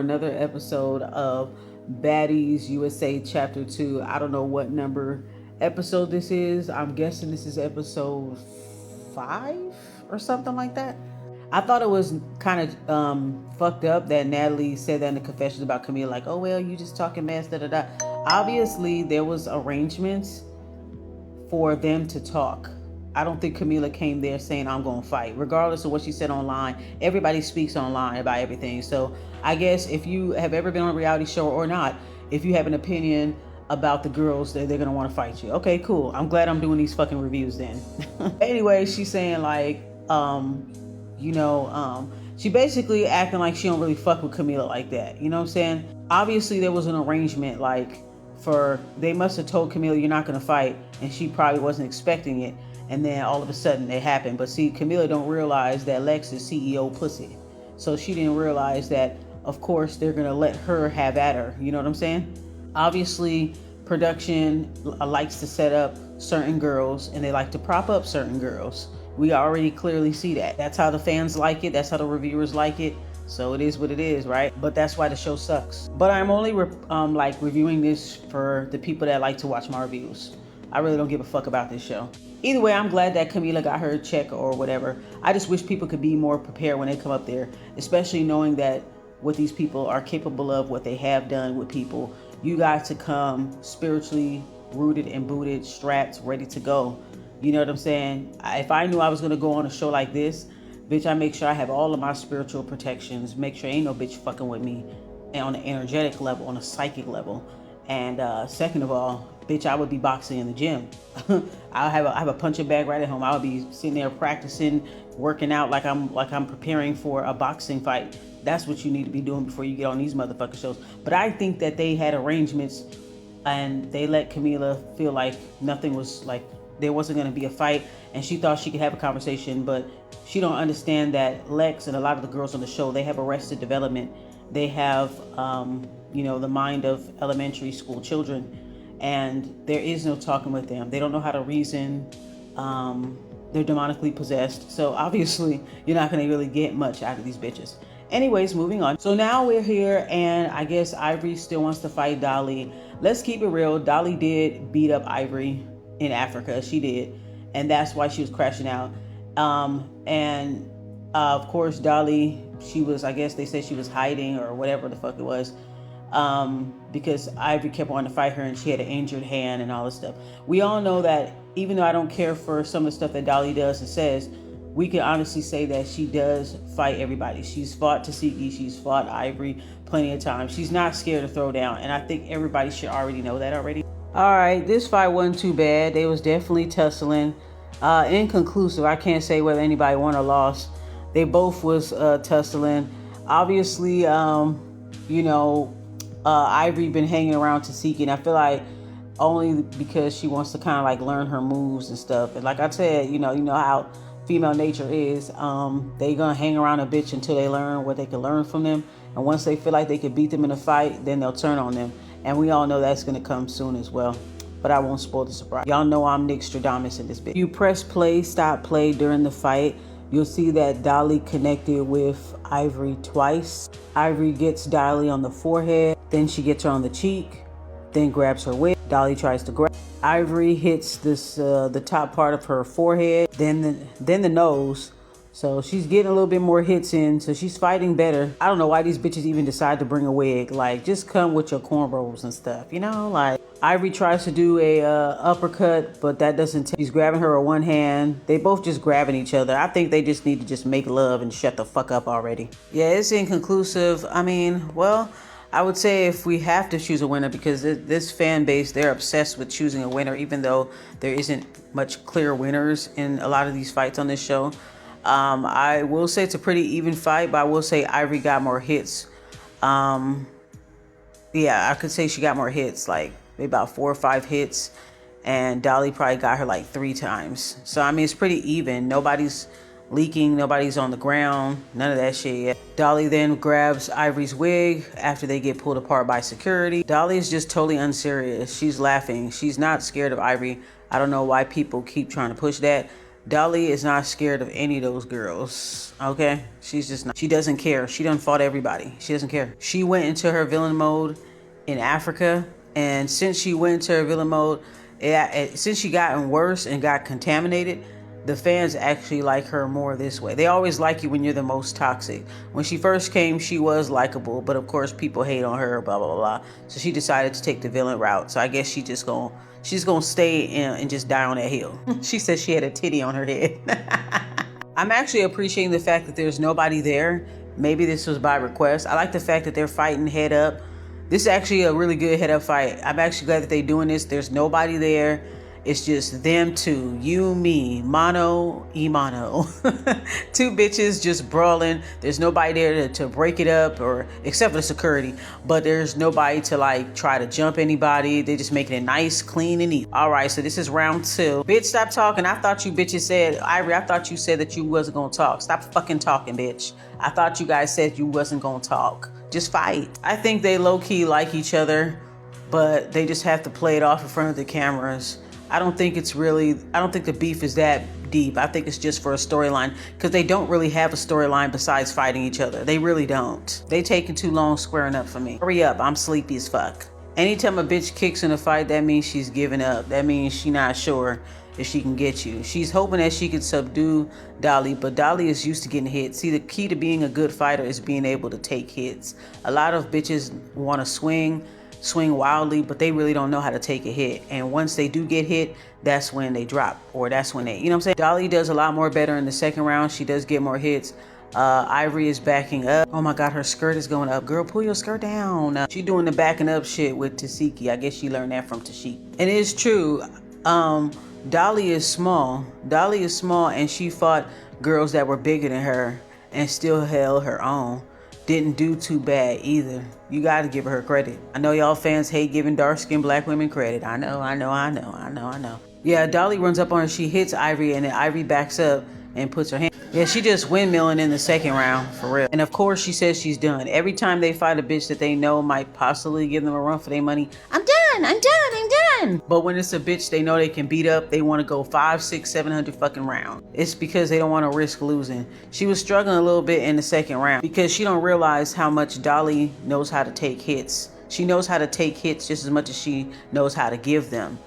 another episode of Baddies USA Chapter 2. I don't know what number episode this is. I'm guessing this is episode 5 or something like that. I thought it was kind of fucked up that Natalie said that in the confessions about Camille, like, oh, well, you just talking mess, da da da. Obviously, there was arrangements for them to talk. I don't think Camila came there saying I'm going to fight. Regardless of what she said online, everybody speaks online about everything. So I guess if you have ever been on a reality show or not, if you have an opinion about the girls, they're going to want to fight you. Okay, cool. I'm glad I'm doing these fucking reviews then. Anyway, she's saying like, she basically acting like she don't really fuck with Camila like that. You know what I'm saying? Obviously there was an arrangement like they must have told Camila you're not going to fight, and she probably wasn't expecting it. And then all of a sudden it happened. But see, Camila don't realize that Lex is CEO pussy. So she didn't realize that, of course, they're going to let her have at her. You know what I'm saying? Obviously, production likes to set up certain girls and they like to prop up certain girls. We already clearly see that. That's how the fans like it. That's how the reviewers like it. So it is what it is, right? But that's why the show sucks. But I'm only reviewing this for the people that like to watch my reviews. I really don't give a fuck about this show. Either way, I'm glad that Camila got her check or whatever. I just wish people could be more prepared when they come up there, especially knowing that what these people are capable of, what they have done with people. You got to come spiritually rooted and booted, strapped, ready to go. You know what I'm saying? If I knew I was going to go on a show like this, bitch, I make sure I have all of my spiritual protections, make sure ain't no bitch fucking with me on an energetic level, on a psychic level. And second of all, bitch, I would be boxing in the gym. I have a punching bag right at home. I would be sitting there practicing, working out like I'm preparing for a boxing fight. That's what you need to be doing before you get on these motherfucking shows. But I think that they had arrangements and they let Camila feel like nothing was like, there wasn't going to be a fight, and she thought she could have a conversation, but she don't understand that Lex and a lot of the girls on the show, they have arrested development. They have, the mind of elementary school children, and there is no talking with them. They don't know how to reason. They're demonically possessed. So obviously you're not going to really get much out of these bitches. Anyways, moving on. So now we're here, and I guess Ivory still wants to fight Dolly. Let's keep it real. Dolly did beat up Ivory in Africa. She did. And that's why she was crashing out. Of course, Dolly, I guess they said she was hiding or whatever the fuck it was. Because Ivory kept wanting to fight her and she had an injured hand and all this stuff. We all know that even though I don't care for some of the stuff that Dolly does and says, we can honestly say that she does fight everybody. She's fought Tasiki, she's fought Ivory plenty of times. She's not scared to throw down, and I think everybody should already know that already. All right, this fight wasn't too bad. They was definitely tussling. Inconclusive. I can't say whether anybody won or lost. They both was tussling. Obviously, Ivory been hanging around Tasiki, and I feel like only because she wants to kind of like learn her moves and stuff. And like I said, you know how female nature is. They gonna hang around a bitch until they learn what they can learn from them. And once they feel like they can beat them in a fight, then they'll turn on them. And we all know that's gonna come soon as well. But I won't spoil the surprise. Y'all know I'm Nick Stradamus in this bitch. You press play, stop play during the fight. You'll see that Dolly connected with Ivory twice. Ivory gets Dolly on the forehead, then she gets her on the cheek, then grabs her wig. Dolly tries to grab. Ivory hits the top part of her forehead, then the nose. So she's getting a little bit more hits in, so she's fighting better. I don't know why these bitches even decide to bring a wig. Like, just come with your cornrows and stuff, like. Ivory tries to do a uppercut, but that doesn't he's grabbing her with one hand. They both just grabbing each other. I think they just need to just make love and shut the fuck up already. Yeah, it's inconclusive. I mean, well, I would say if we have to choose a winner, because this fan base, they're obsessed with choosing a winner, even though there isn't much clear winners in a lot of these fights on this show. I will say it's a pretty even fight, but I will say Ivory got more hits. Yeah, I could say she got more hits, like maybe about 4 or 5 hits, and Dolly probably got her like 3 times. So I mean, it's pretty even. Nobody's leaking, nobody's on the ground, none of that shit yet. Dolly then grabs Ivory's wig after they get pulled apart by security. Dolly is just totally unserious. She's laughing. She's not scared of Ivory. I don't know why people keep trying to push that. Dolly is not scared of any of those girls. Okay? She's just not. She doesn't care. She done fought everybody. She doesn't care. She went into her villain mode in Africa. And since she went into her villain mode, since she gotten worse and got contaminated, the fans actually like her more this way. They always like you when you're the most toxic. When she first came, she was likable, but of course people hate on her, blah, blah, blah. So she decided to take the villain route. So I guess she's gonna stay in and just die on that hill. She said she had a titty on her head. I'm actually appreciating the fact that there's nobody there. Maybe this was by request. I like the fact that they're fighting head up. This is actually a really good head up fight. I'm actually glad that they're doing this. There's nobody there. It's just them two, you, me, mano y mano. Two bitches just brawling. There's nobody there to break it up, or except for the security. But there's nobody to like try to jump anybody. They're just making it nice, clean, and neat. All right, so this is round 2. Bitch, stop talking. I thought you bitches said, Ivory, I thought you said that you wasn't gonna talk. Stop fucking talking, bitch. I thought you guys said you wasn't gonna talk. Just fight. I think they low-key like each other, but they just have to play it off in front of the cameras. I don't think the beef is that deep. I think it's just for a storyline, because they don't really have a storyline besides fighting each other. They really don't. They taking too long squaring up for me. Hurry up, I'm sleepy as fuck. Anytime a bitch kicks in a fight, that means she's giving up. That means she not sure if she can get you. She's hoping that she can subdue Dolly, but Dolly is used to getting hit. See, the key to being a good fighter is being able to take hits. A lot of bitches want to swing wildly, but they really don't know how to take a hit. And once they do get hit, that's when they drop, or that's when they, you know what I'm saying? Dolly does a lot more better in the second round. She does get more hits. Ivory is backing up. Oh my God, her skirt is going up. Girl, pull your skirt down. She doing the backing up shit with Tasiki. I guess she learned that from Tashiki. And it's true. Dolly is small. Dolly is small, and she fought girls that were bigger than her and still held her own. Didn't do too bad either. You got to give her credit. I know y'all fans hate giving dark-skinned black women credit. I know. Yeah, Dolly runs up on her. She hits Ivory, and then Ivory backs up and puts her hand. Yeah, she just windmilling in the second round, for real. And of course, she says she's done. Every time they fight a bitch that they know might possibly give them a run for their money, I'm done. But when it's a bitch they know they can beat up, they want to go 500, 600, 700 fucking rounds. It's because they don't want to risk losing. She was struggling a little bit in the second round because she don't realize how much Dolly knows how to take hits. She knows how to take hits just as much as she knows how to give them.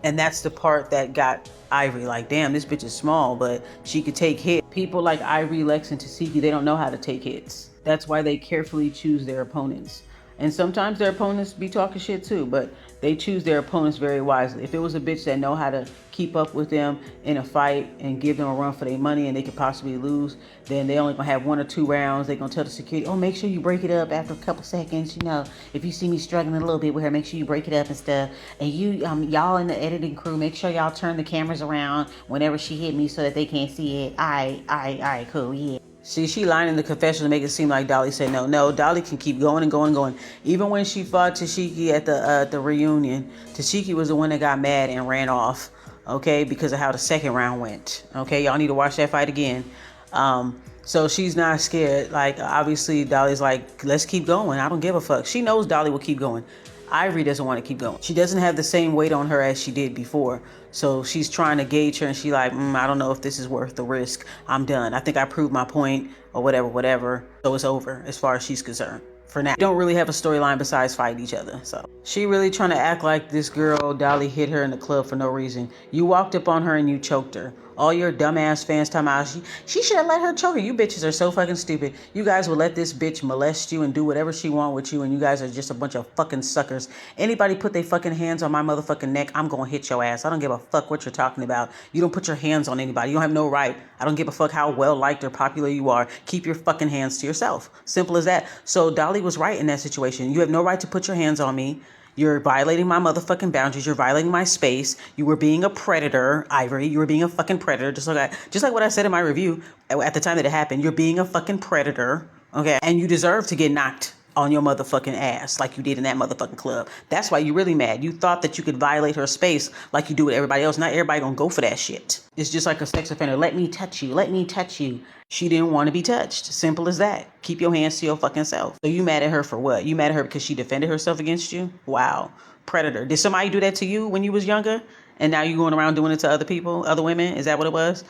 And that's the part that got Ivory like, damn, this bitch is small, but she could take hits. People like Ivory, Lex, and Tasiki, they don't know how to take hits. That's why they carefully choose their opponents. And sometimes their opponents be talking shit too, but they choose their opponents very wisely. If it was a bitch that know how to keep up with them in a fight and give them a run for their money and they could possibly lose, then they only gonna have 1 or 2 rounds. They gonna tell the security, oh, make sure you break it up after a couple seconds. You know, if you see me struggling a little bit with her, make sure you break it up and stuff. And you, y'all in the editing crew, make sure y'all turn the cameras around whenever she hit me so that they can't see it. All right, cool, yeah. See, she lying in the confession to make it seem like Dolly said no. No, Dolly can keep going and going and going. Even when she fought Tashiki at the reunion, Tashiki was the one that got mad and ran off, okay, because of how the second round went. Okay, y'all need to watch that fight again. So she's not scared. Like, obviously, Dolly's like, let's keep going. I don't give a fuck. She knows Dolly will keep going. Ivory doesn't want to keep going. She doesn't have the same weight on her as she did before. So she's trying to gauge her, and she like, I don't know if this is worth the risk. I'm done. I think I proved my point, or whatever. So it's over as far as she's concerned. For now, they don't really have a storyline besides fight each other. So she really trying to act like this girl Dolly hit her in the club for no reason. You walked up on her and you choked her. All your dumbass fans talking about she should have let her choke her. You bitches are so fucking stupid. You guys will let this bitch molest you and do whatever she want with you, and you guys are just a bunch of fucking suckers. Anybody put their fucking hands on my motherfucking neck, I'm gonna hit your ass. I don't give a fuck what you're talking about. You don't put your hands on anybody. You don't have no right. I don't give a fuck how well liked or popular you are. Keep your fucking hands to yourself. Simple as that. So Dolly was right in that situation. You have no right to put your hands on me. You're violating my motherfucking boundaries. You're violating my space. You were being a predator, Ivory. You were being a fucking predator. Just like what I said in my review at the time that it happened. You're being a fucking predator, okay? And you deserve to get knocked on your motherfucking ass like you did in that motherfucking club. That's why you're really mad. You thought that you could violate her space like you do with everybody else. Not everybody gonna go for that shit. It's just like a sex offender. Let me touch you. Let me touch you. She didn't want to be touched. Simple as that. Keep your hands to your fucking self. So you mad at her for what? You mad at her because she defended herself against you? Wow. Predator. Did somebody do that to you when you was younger? And now you going around doing it to other people, other women? Is that what it was?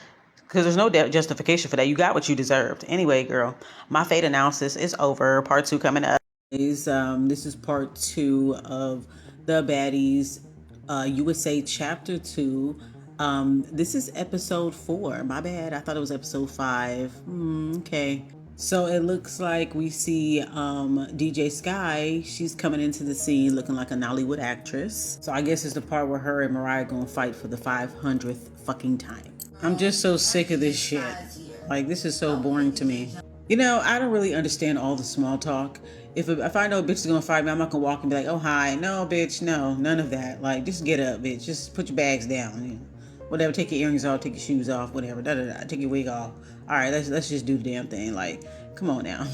Because there's no justification for that. You got what you deserved. Anyway, girl, my fate analysis is over. Part 2 coming up. This is part 2 of the Baddies USA Chapter 2. This is episode 4. My bad. I thought it was episode 5. Okay. So it looks like we see DJ Sky. She's coming into the scene looking like a Nollywood actress. So I guess it's the part where her and Mariah gonna fight for the 500th fucking time. I'm just so sick of this shit. Like, this is so boring to me. You know, I don't really understand all the small talk. If I know a bitch is gonna fight me, I'm not gonna walk and be like, oh, hi. No, bitch, no, none of that. Like, just get up, bitch. Just put your bags down. You know, whatever, take your earrings off, take your shoes off, whatever. Take your wig off. All right, let's just do the damn thing. Like, come on now.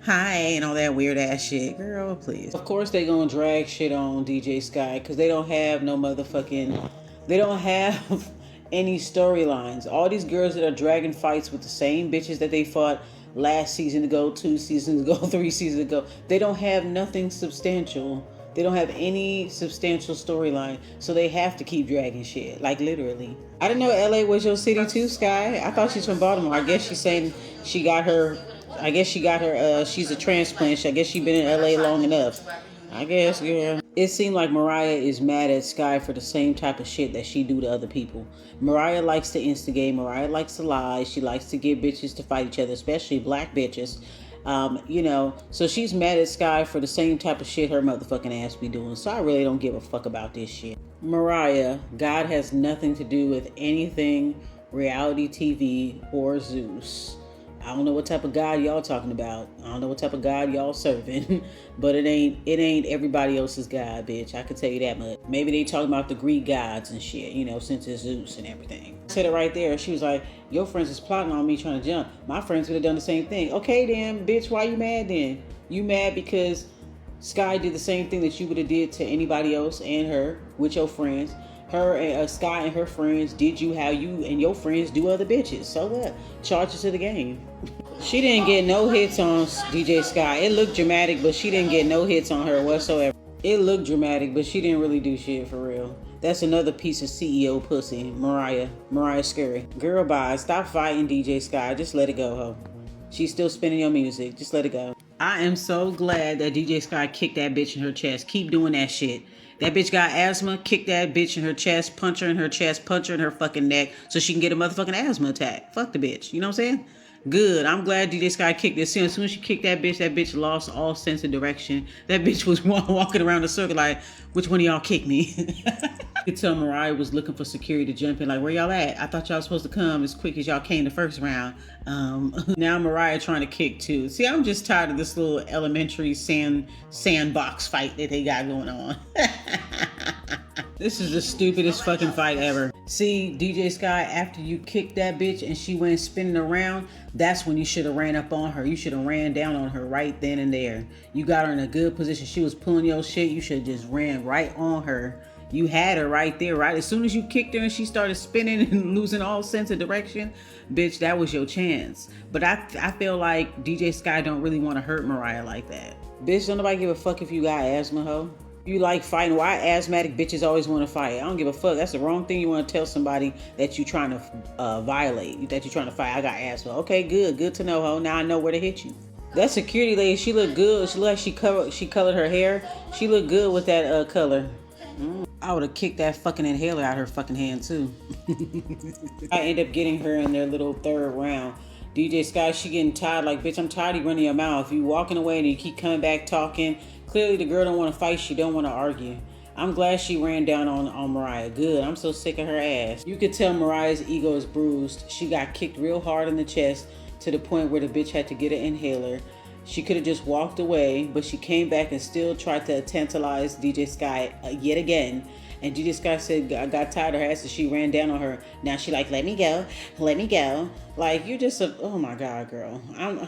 Hi, and all that weird ass shit. Girl, please. Of course they gonna drag shit on DJ Sky because they don't have no motherfucking... They don't have any storylines. All these girls that are dragging fights with the same bitches that they fought last season ago, 2 seasons ago, 3 seasons ago, they don't have nothing substantial. They don't have any substantial storyline, so they have to keep dragging shit, like literally. I didn't know LA was your city too, Sky. I thought she's from Baltimore. I guess she's saying she got her, she's a transplant. I guess she's been in LA long enough. I guess, yeah. It seemed like Mariah is mad at Sky for the same type of shit that she do to other people. Mariah likes to instigate. Mariah likes to lie. She likes to get bitches to fight each other, especially black bitches. You know, so she's mad at Sky for the same type of shit her motherfucking ass be doing. So I really don't give a fuck about this shit. Mariah, God has nothing to do with anything reality TV or Zeus. I don't know what type of God y'all talking about. I don't know what type of God y'all serving, but it ain't everybody else's God, bitch. I can tell you that much. Maybe they talking about the Greek gods and shit, you know, since it's Zeus and everything. I said it right there. She was like, your friends is plotting on me trying to jump. My friends would have done the same thing. Okay then, bitch, why you mad then? You mad because Sky did the same thing that you would have did to anybody else and her with your friends. Her and Sky and her friends did you how you and your friends do other bitches. So what? Charge it to the game. She didn't get no hits on DJ Sky. It looked dramatic, but she didn't get no hits on her whatsoever. It looked dramatic, but she didn't really do shit for real. That's another piece of CEO pussy. Mariah Scurry. Girl, bye. Stop fighting DJ Sky. Just let it go, ho. She's still spinning your music. Just let it go. I am so glad that DJ Sky kicked that bitch in her chest. Keep doing that shit. That bitch got asthma. Kick that bitch in her chest. Punch her in her chest. Punch her in her fucking neck so she can get a motherfucking asthma attack. Fuck the bitch. You know what I'm saying? Good. I'm glad DJ Sky kicked this. As soon as she kicked that bitch lost all sense of direction. That bitch was walking around the circle like, which one of y'all kicked me? You could tell Mariah was looking for security to jump in. Like, where y'all at? I thought y'all was supposed to come as quick as y'all came the first round. Now Mariah trying to kick too. See, I'm just tired of this little elementary sandbox fight that they got going on. This is the stupidest fucking fight ever. See, DJ Sky, after you kicked that bitch and she went spinning around, that's when you should have ran up on her. You should have ran down on her right then and there. You got her in a good position. She was pulling your shit. You should have just ran right on her. You had her right there, right? As soon as you kicked her and she started spinning and losing all sense of direction, bitch, that was your chance. But I feel like DJ Sky don't really want to hurt Mariah like that. Bitch, don't nobody give a fuck if you got asthma, ho. You like fighting. Why asthmatic bitches always want to fight? I don't give a fuck. That's the wrong thing you want to tell somebody that you trying to violate, that you trying to fight. I got asthma. Okay, good to know, ho. Now I know where to hit you. That security lady, she looked good. She looked like she colored her hair. She looked good with that color. I would have kicked that fucking inhaler out her fucking hand too. I end up getting her in their little third round. DJ Sky, she getting tired. Like, bitch, I'm tired of you running your mouth. You walking away and you keep coming back talking. Clearly the girl don't want to fight. She don't want to argue. I'm glad she ran down on Mariah. Good. I'm so sick of her ass. You could tell Mariah's ego is bruised. She got kicked real hard in the chest to the point where the bitch had to get an inhaler. She could have just walked away, but she came back and still tried to tantalize DJ Sky yet again. And DJ Sky said, I got tired of her ass, so she ran down on her. Now she like, let me go. Like, you're just oh my God, girl.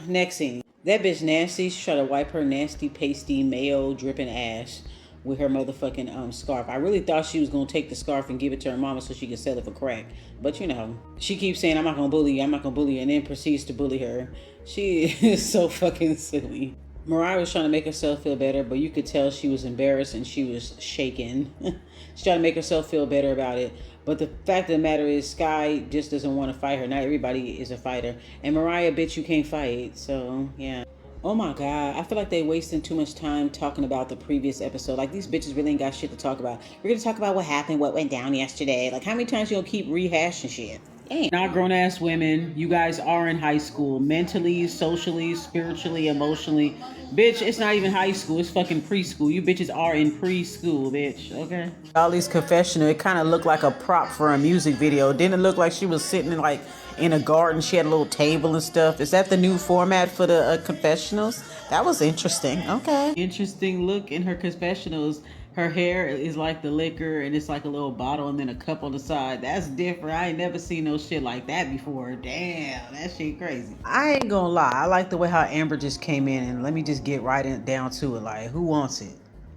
Next scene. That bitch nasty. She tried to wipe her nasty, pasty, mayo dripping ass with her motherfucking scarf. I really thought she was going to take the scarf and give it to her mama so she could sell it for crack. But you know, she keeps saying, I'm not going to bully you, and then proceeds to bully her. She is so fucking silly. Mariah was trying to make herself feel better, but you could tell she was embarrassed and she was shaking. She's trying to make herself feel better about it. But the fact of the matter is, Sky just doesn't want to fight her. Not everybody is a fighter. And Mariah, bitch, you can't fight. So, yeah. Oh my God. I feel like they wasting too much time talking about the previous episode. Like, these bitches really ain't got shit to talk about. We're going to talk about what happened, what went down yesterday. Like, how many times you gonna keep rehashing shit? Damn. Not grown ass women. You guys are in high school. Mentally, socially, spiritually, emotionally. Bitch, it's not even high school. It's fucking preschool. You bitches are in preschool, bitch. Okay? Dolly's confessional, it kind of looked like a prop for a music video. Didn't it look like she was sitting in a garden? She had a little table and stuff. Is that the new format for the confessionals? That was interesting. Okay. Interesting look in her confessionals. Her hair is like the liquor and it's like a little bottle and then a cup on the side. That's different. I ain't never seen no shit like that before. Damn, that shit crazy. I ain't gonna lie. I like the way how Amber just came in, and let me just get down to it. Like, who wants it?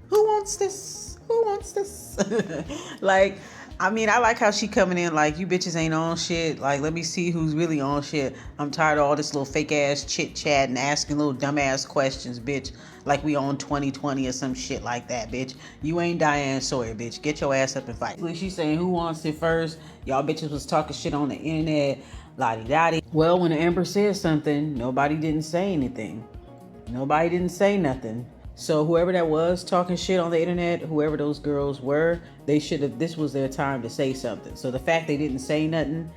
Who wants this? Who wants this? Like, I mean, I like how she coming in like, you bitches ain't on shit. Like, let me see who's really on shit. I'm tired of all this little fake ass chit chat and asking little dumb ass questions, bitch. Like we on 2020 or some shit like that, bitch. You ain't Diane Sawyer, bitch. Get your ass up and fight. She's saying, who wants it first? Y'all bitches was talking shit on the internet. La-di-da-di. Well, when Amber said something, nobody didn't say anything. Nobody didn't say nothing. So whoever that was talking shit on the internet, whoever those girls were, they should have, this was their time to say something. So the fact they didn't say nothing,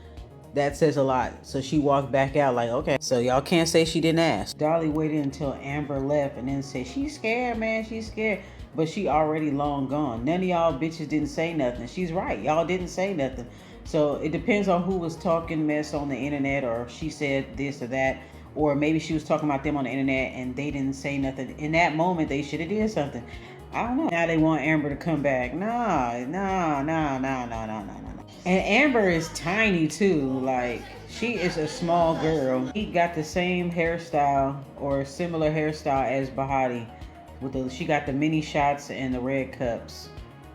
that says a lot. So she walked back out like, okay, so y'all can't say she didn't ask. Dolly waited until Amber left and then said, she's scared, man, she's scared. But she already long gone. None of y'all bitches didn't say nothing. She's right, y'all didn't say nothing. So it depends on who was talking mess on the internet, or if she said this or that. Or maybe she was talking about them on the internet and they didn't say nothing. In that moment, they should have did something. I don't know. Now they want Amber to come back. No. And Amber is tiny too. Like, she is a small girl. He got the same hairstyle or similar hairstyle as Bahati. She got the mini shots and the red cups.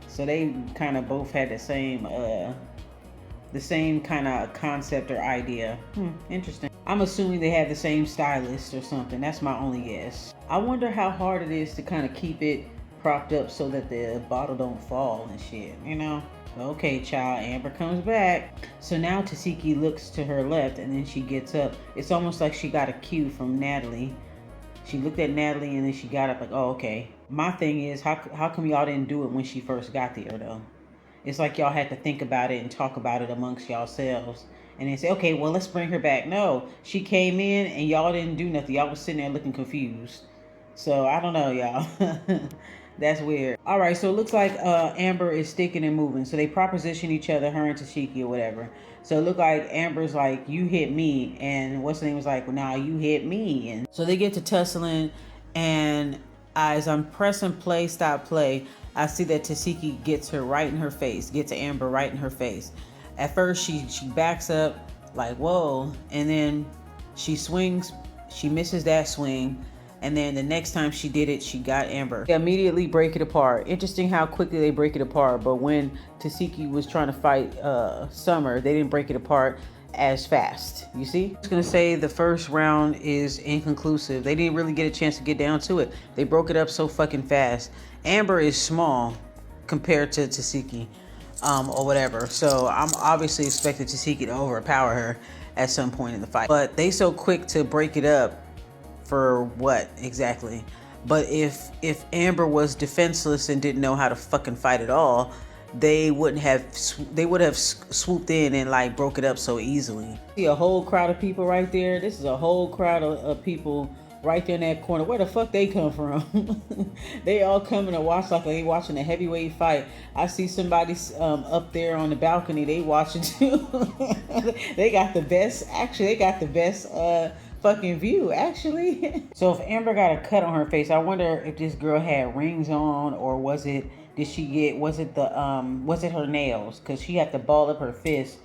So they kind of both had the same kind of concept or idea. Interesting. I'm assuming they have the same stylist or something. That's my only guess. I wonder how hard it is to kind of keep it propped up so that the bottle don't fall and shit, you know? Okay, child, Amber comes back. So now Tasiki looks to her left and then she gets up. It's almost like she got a cue from Natalie. She looked at Natalie and then she got up like, oh, okay. My thing is, how come y'all didn't do it when she first got there, though? It's like y'all had to think about it and talk about it amongst yourselves. And then say, okay, well, let's bring her back. No, she came in and y'all didn't do nothing. Y'all was sitting there looking confused. So, I don't know, y'all. That's weird. All right, so it looks like Amber is sticking and moving. So they proposition each other, her and Tashiki or whatever. So it looked like Amber's like, you hit me. And what's the name was like, well, now you hit me. And so they get to tussling. And as I'm pressing play, stop play, I see that Tasiki gets her right in her face. Gets Amber right in her face. At first, she backs up like, whoa. And then she swings. She misses that swing. And then the next time she did it, she got Amber. They immediately break it apart. Interesting how quickly they break it apart. But when Tasiki was trying to fight Summer, they didn't break it apart as fast. You see? I was going to say the first round is inconclusive. They didn't really get a chance to get down to it. They broke it up so fucking fast. Amber is small compared to Tasiki or whatever. So I'm obviously expecting Tasiki to overpower her at some point in the fight. But they so quick to break it up. For what exactly? But if Amber was defenseless and didn't know how to fucking fight at all, they would have swooped in and like broke it up so easily. See a whole crowd of people right there. This is a whole crowd of people right there in that corner. Where the fuck they come from? They all coming to watch like they watching a heavyweight fight. I see somebody up there on the balcony. They watching too. They got the best. Actually, they got the best fucking view actually. So if Amber got a cut on her face, I wonder if this girl had rings on, or was it her nails? Because she had to ball up her fist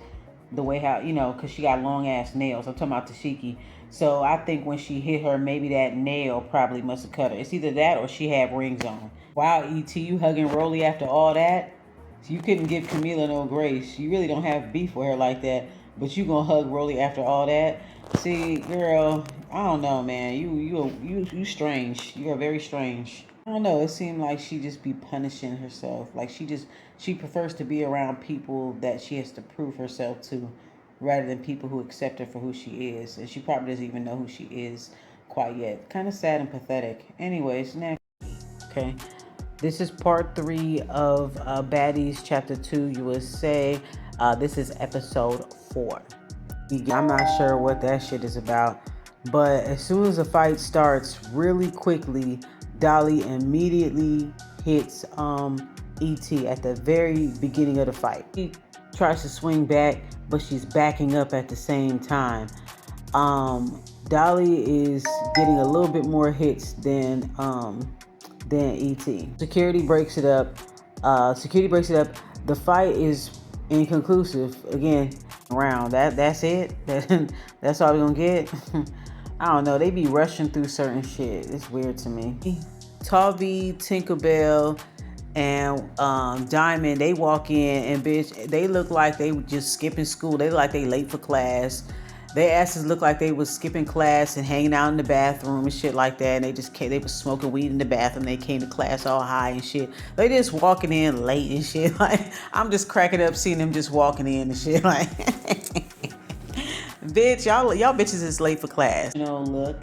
the way how, you know, because she got long ass nails. I'm talking about Tashiki. So I think when she hit her, maybe that nail probably must have cut her. It's either that or she had rings on. Wow, E.T., you hugging Rolly after all that? So you couldn't give Camila no grace. You really don't have beef with her like that, but you gonna hug Rolly after all that? See, girl, I don't know, man. You strange. You are very strange. I don't know. It seemed like she just be punishing herself. Like she prefers to be around people that she has to prove herself to, rather than people who accept her for who she is. And she probably doesn't even know who she is quite yet. Kind of sad and pathetic. Anyways, next. Okay. This is part 3 of Baddies Chapter 2, you would say. This is episode 4. I'm not sure what that shit is about, but as soon as the fight starts, really quickly, Dolly immediately hits E.T. at the very beginning of the fight. He tries to swing back, but she's backing up at the same time. Dolly is getting a little bit more hits than E.T. Security breaks it up. The fight is inconclusive. Again, round. That's it. That's all we're gonna get. I don't know. They be rushing through certain shit. It's weird to me. Tavi, Tinkerbell, and Diamond, they walk in and bitch, they look like they were just skipping school. They look like they late for class. Their asses look like they was skipping class and hanging out in the bathroom and shit like that. And they just came, they was smoking weed in the bathroom. They came to class all high and shit. They just walking in late and shit. Like, I'm just cracking up seeing them just walking in and shit. Like, bitch, y'all bitches is late for class. Look.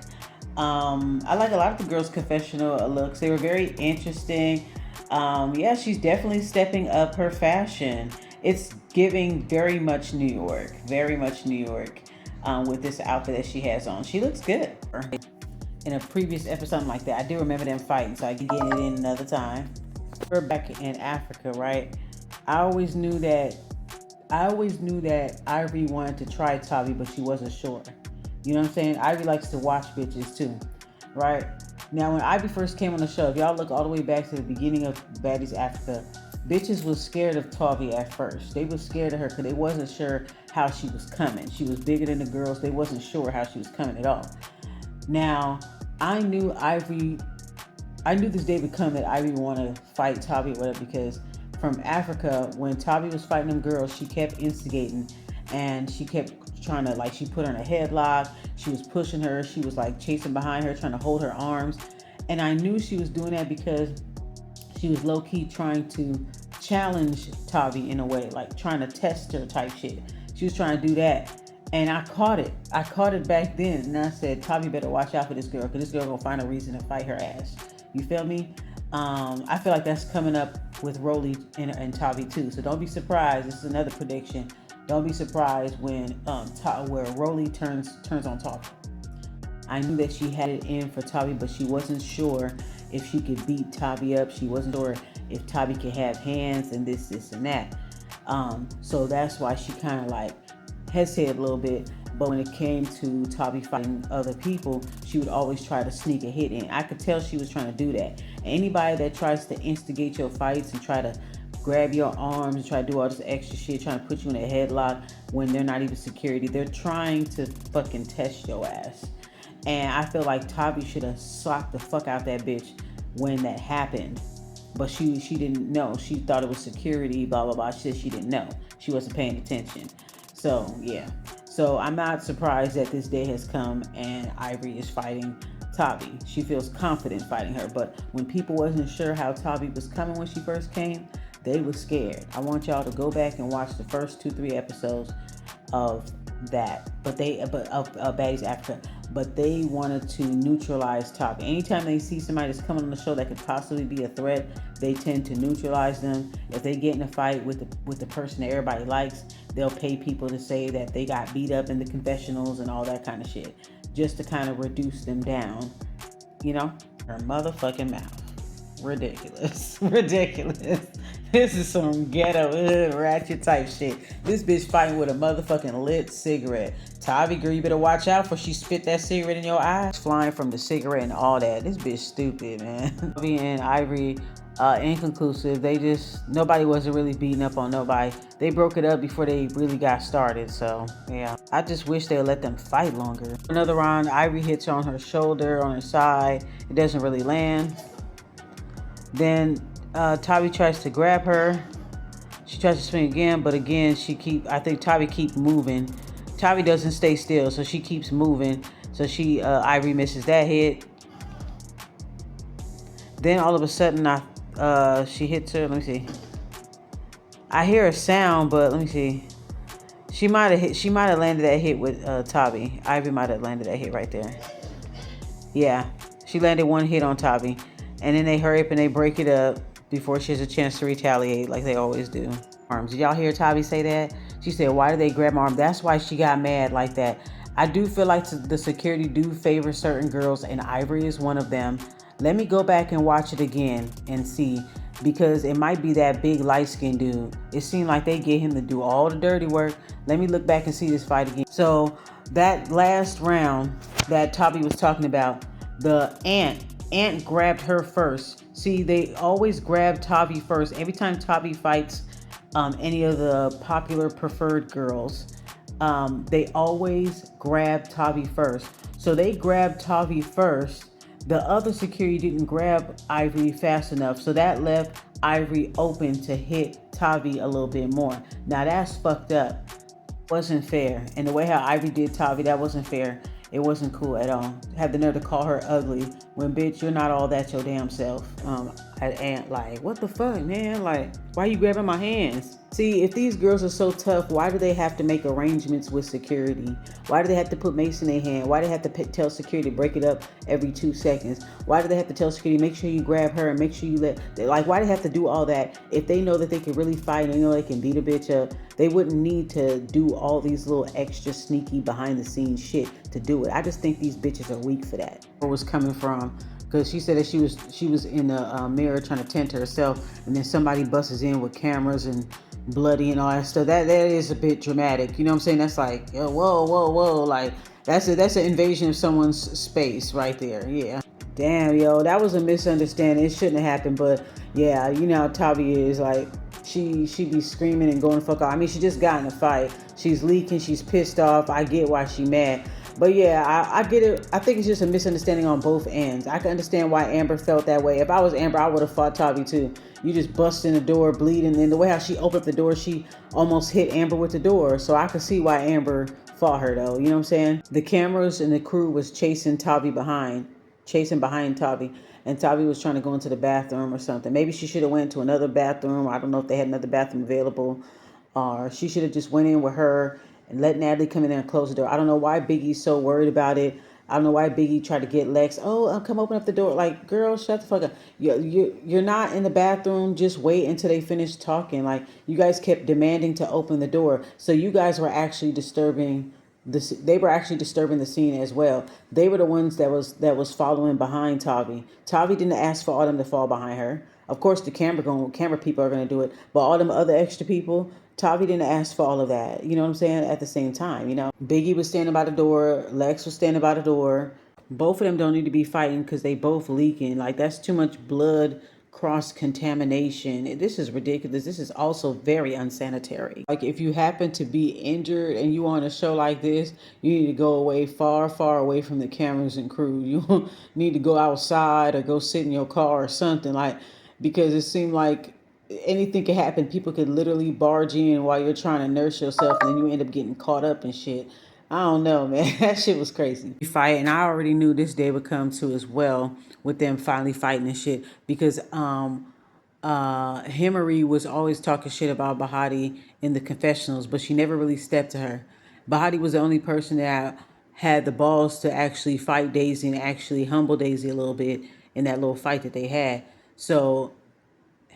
I like a lot of the girls' confessional looks. They were very interesting. Yeah, she's definitely stepping up her fashion. It's giving very much New York. Very much New York. With this outfit that she has on. She looks good. In a previous episode, something like that. I do remember them fighting, so I can get it in another time. We're back in Africa, right? I always knew that Ivory wanted to try Tavi, but she wasn't sure. You know what I'm saying? Ivory likes to watch bitches too, right? Now, when Ivory first came on the show, if y'all look all the way back to the beginning of Baddies Africa, bitches was scared of Tavi at first. They was scared of her because they wasn't sure how she was coming. She was bigger than the girls. They wasn't sure how she was coming at all. Now, I knew this day would come that Ivory would want to fight Tavi or whatever, because from Africa, when Tavi was fighting them girls, she kept instigating and she kept trying to, like, she put her in a headlock. She was pushing her. She was like chasing behind her, trying to hold her arms. And I knew she was doing that because she was low-key trying to challenge Tavi in a way, like trying to test her type shit. She was trying to do that. And I caught it. I caught it back then. And I said, Tavi better watch out for this girl, because this girl gonna find a reason to fight her ass. You feel me? I feel like that's coming up with Rolly and Tavi too. So don't be surprised. This is another prediction. Don't be surprised when where Rolly turns on Tavi. I knew that she had it in for Tavi, but she wasn't sure if she could beat Tavi up. She wasn't sure if Tavi could have hands and this and that. So that's why she kind of like hesitated a little bit. But when it came to Tavi fighting other people, she would always try to sneak a hit in. I could tell she was trying to do that. Anybody that tries to instigate your fights and try to grab your arms and try to do all this extra shit, trying to put you in a headlock when they're not even security, they're trying to fucking test your ass. And I feel like Tavi should have socked the fuck out that bitch when that happened. But she didn't know. She thought it was security, blah, blah, blah. She said she didn't know. She wasn't paying attention. So, yeah. So I'm not surprised that this day has come and Ivory is fighting Tavi. She feels confident fighting her. But when people wasn't sure how Tavi was coming when she first came, they were scared. I want y'all to go back and watch the first 2-3 episodes of that. Of Baddies Africa. But they wanted to neutralize Tavi. Anytime they see somebody that's coming on the show that could possibly be a threat, they tend to neutralize them. If they get in a fight with the person that everybody likes, they'll pay people to say that they got beat up in the confessionals and all that kind of shit, just to kind of reduce them down. You know? Her motherfucking mouth. Ridiculous. Ridiculous. This is some ghetto, ratchet type shit. This bitch fighting with a motherfucking lit cigarette. Tavi, girl, you better watch out for she spit that cigarette in your eyes. Flying from the cigarette and all that. This bitch stupid, man. Tavi and Ivory, inconclusive. Nobody wasn't really beating up on nobody. They broke it up before they really got started. So, yeah. I just wish they would let them fight longer. Another round, Ivory hits her on her shoulder, on her side. It doesn't really land. Then Tavi tries to grab her. She tries to swing again, but again, I think Tavi keep moving. Tavi doesn't stay still, so she keeps moving. So Ivory misses that hit. Then all of a sudden, she hits her. Let me see. I hear a sound, but let me see. She might have landed that hit with Tavi. Ivory might have landed that hit right there. Yeah, she landed one hit on Tavi, and then they hurry up and they break it up before she has a chance to retaliate, like they always do. Arms. Did y'all hear Tavi say that? She said, "Why did they grab my arm?" That's why she got mad like that. I do feel like the security do favor certain girls, and Ivory is one of them. Let me go back and watch it again and see, because it might be that big light-skinned dude. It seemed like they get him to do all the dirty work. Let me look back and see this fight again. So that last round that Tavi was talking about, the Ant grabbed her first. See, they always grab Tavi first. Every time Tavi fights any of the popular preferred girls, they always grab Tavi first. So they grabbed Tavi first. The other security didn't grab Ivory fast enough, so that left Ivory open to hit Tavi a little bit more. Now that's fucked up. Wasn't fair. And the way how Ivory did Tavi, that wasn't fair. It wasn't cool at all. Had the nerve to call her ugly when, bitch, you're not all that your damn self. Ant, like, what the fuck, man? Like, why you grabbing my hands? See, if these girls are so tough, why do they have to make arrangements with security? Why do they have to put mace in their hand? Why do they have to tell security to break it up every 2 seconds? Why do they have to tell security, make sure you grab her and make sure you why do they have to do all that? If they know that they can really fight and they know they can beat a bitch up, they wouldn't need to do all these little extra sneaky behind the scenes shit to do it. I just think these bitches are weak for that. Where was coming from? Because she said that she was in the mirror trying to tend to herself, and then somebody busts in with cameras and bloody and all that stuff. That is a bit dramatic. You know what I'm saying? That's like, whoa. Like, that's an invasion of someone's space right there. Yeah. Damn, yo, that was a misunderstanding. It shouldn't have happened, but yeah, you know how Tavi is. Like, she be screaming and going the fuck off. I mean, she just got in a fight. She's leaking. She's pissed off. I get why she mad. But yeah, I get it. I think it's just a misunderstanding on both ends. I can understand why Amber felt that way. If I was Amber, I would have fought Tavi too. You just bust in the door, bleeding, and the way how she opened up the door, she almost hit Amber with the door. So I could see why Amber fought her though. You know what I'm saying? The cameras and the crew was chasing behind Tavi, and Tavi was trying to go into the bathroom or something. Maybe she should have went to another bathroom. I don't know if they had another bathroom available, or she should have just went in with her and let Natalie come in there and close the door. I don't know why Biggie's so worried about it. I don't know why Biggie tried to get Lex. Oh, come open up the door. Like, girl, shut the fuck up. You're not in the bathroom. Just wait until they finish talking. Like, you guys kept demanding to open the door. So you guys were actually disturbing they were actually disturbing the scene as well. They were the ones that was following behind Tavi. Tavi didn't ask for all them to fall behind her. Of course, the camera people are going to do it, but all them other extra people, Tavi didn't ask for all of that. You know what I'm saying? At the same time, you know, Biggie was standing by the door. Lex was standing by the door. Both of them don't need to be fighting because they both leaking. Like, that's too much blood cross-contamination. This is ridiculous. This is also very unsanitary. Like, if you happen to be injured and you on a show like this, you need to go away, far away from the cameras and crew. You need to go outside or go sit in your car or something, like, because it seemed like anything could happen. People could literally barge in while you're trying to nurse yourself, and then you end up getting caught up and shit. I don't know, man. That shit was crazy. Fight, and I already knew this day would come too as well, with them finally fighting and shit, because Himmery was always talking shit about Bahati in the confessionals, but she never really stepped to her. Bahati was the only person that had the balls to actually fight Daisy and actually humble Daisy a little bit in that little fight that they had. So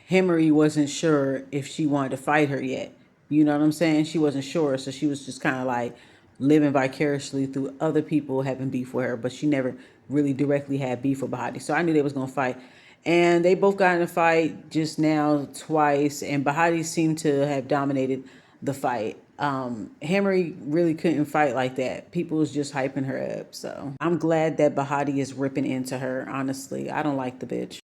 Himmery wasn't sure if she wanted to fight her yet. You know what I'm saying? She wasn't sure, so she was just kind of like living vicariously through other people having beef with her, but she never really directly had beef with Bahati. So I knew they was going to fight. And they both got in a fight just now twice, and Bahati seemed to have dominated the fight. Himmery really couldn't fight like that. People was just hyping her up. So I'm glad that Bahati is ripping into her, honestly. I don't like the bitch.